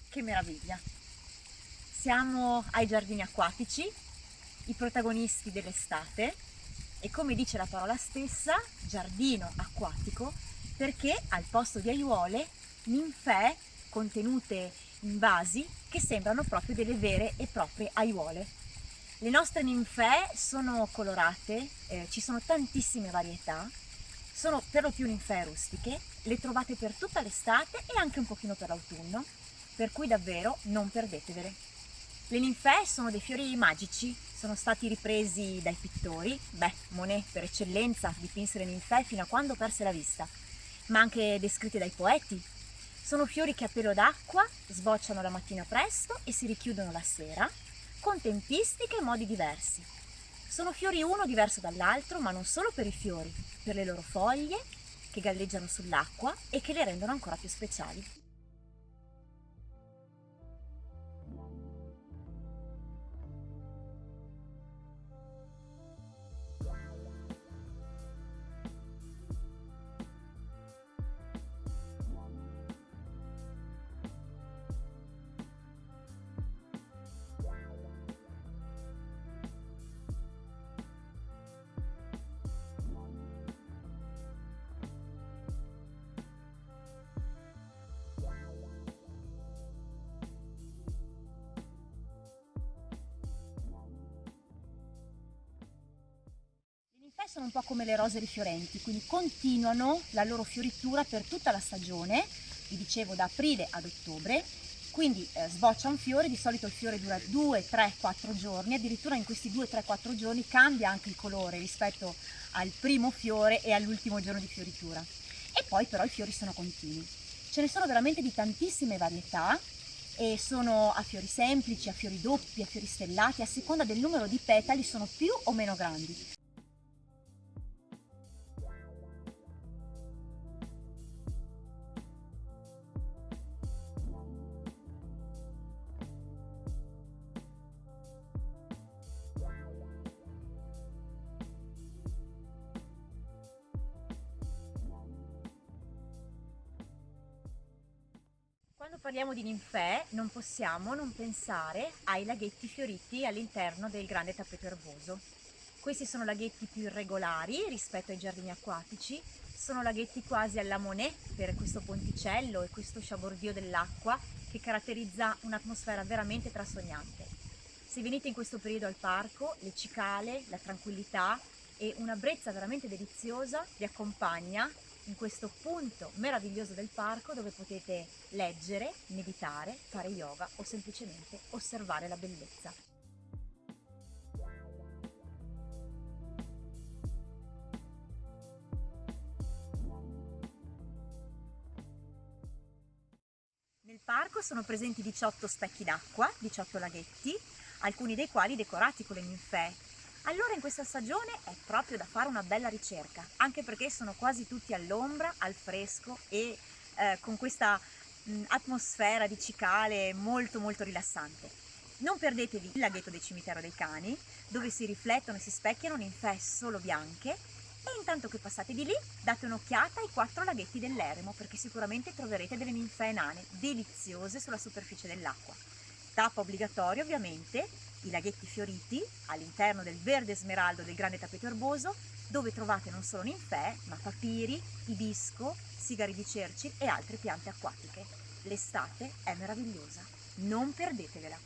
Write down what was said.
che meraviglia! Siamo ai giardini acquatici, i protagonisti dell'estate, e come dice la parola stessa, giardino acquatico, perché al posto di aiuole, ninfee contenute in vasi che sembrano proprio delle vere e proprie aiuole. Le nostre ninfee sono colorate, ci sono tantissime varietà, sono per lo più ninfee rustiche, le trovate per tutta l'estate e anche un pochino per l'autunno, per cui davvero non perdetevele. Le ninfee sono dei fiori magici, sono stati ripresi dai pittori. Monet per eccellenza dipinse le ninfee fino a quando perse la vista, ma anche descritte dai poeti. Sono fiori che a pelo d'acqua sbocciano la mattina presto e si richiudono la sera, con tempistiche e modi diversi. Sono fiori uno diverso dall'altro, ma non solo per i fiori, per le loro foglie che galleggiano sull'acqua e che le rendono ancora più speciali. Le ninfee sono un po' come le rose rifiorenti, quindi continuano la loro fioritura per tutta la stagione, vi dicevo da aprile ad ottobre, quindi sboccia un fiore, di solito il fiore dura 2, 3, 4 giorni, addirittura in questi 2, 3, 4 giorni cambia anche il colore rispetto al primo fiore e all'ultimo giorno di fioritura. E poi però i fiori sono continui. Ce ne sono veramente di tantissime varietà e sono a fiori semplici, a fiori doppi, a fiori stellati, a seconda del numero di petali sono più o meno grandi. Quando parliamo di ninfee non possiamo non pensare ai laghetti fioriti all'interno del grande tappeto erboso. Questi sono laghetti più irregolari rispetto ai giardini acquatici, sono laghetti quasi alla Monet per questo ponticello e questo sciabordio dell'acqua che caratterizza un'atmosfera veramente trasognante. Se venite in questo periodo al parco, le cicale, la tranquillità e una brezza veramente deliziosa vi accompagna in questo punto meraviglioso del parco dove potete leggere, meditare, fare yoga o semplicemente osservare la bellezza. Nel parco sono presenti 18 specchi d'acqua, 18 laghetti, alcuni dei quali decorati con le ninfee. Allora in questa stagione è proprio da fare una bella ricerca, anche perché sono quasi tutti all'ombra, al fresco e con questa atmosfera di cicale molto molto rilassante. Non perdetevi il laghetto del cimitero dei cani, dove si riflettono e si specchiano ninfee solo bianche, e intanto che passate di lì date un'occhiata ai 4 laghetti dell'eremo, perché sicuramente troverete delle ninfee nane deliziose sulla superficie dell'acqua. Tappa obbligatoria ovviamente i laghetti fioriti all'interno del verde smeraldo del grande tappeto erboso, dove trovate non solo ninfee ma papiri, ibisco, sigari di cerci e altre piante acquatiche. L'estate è meravigliosa, non perdetevela!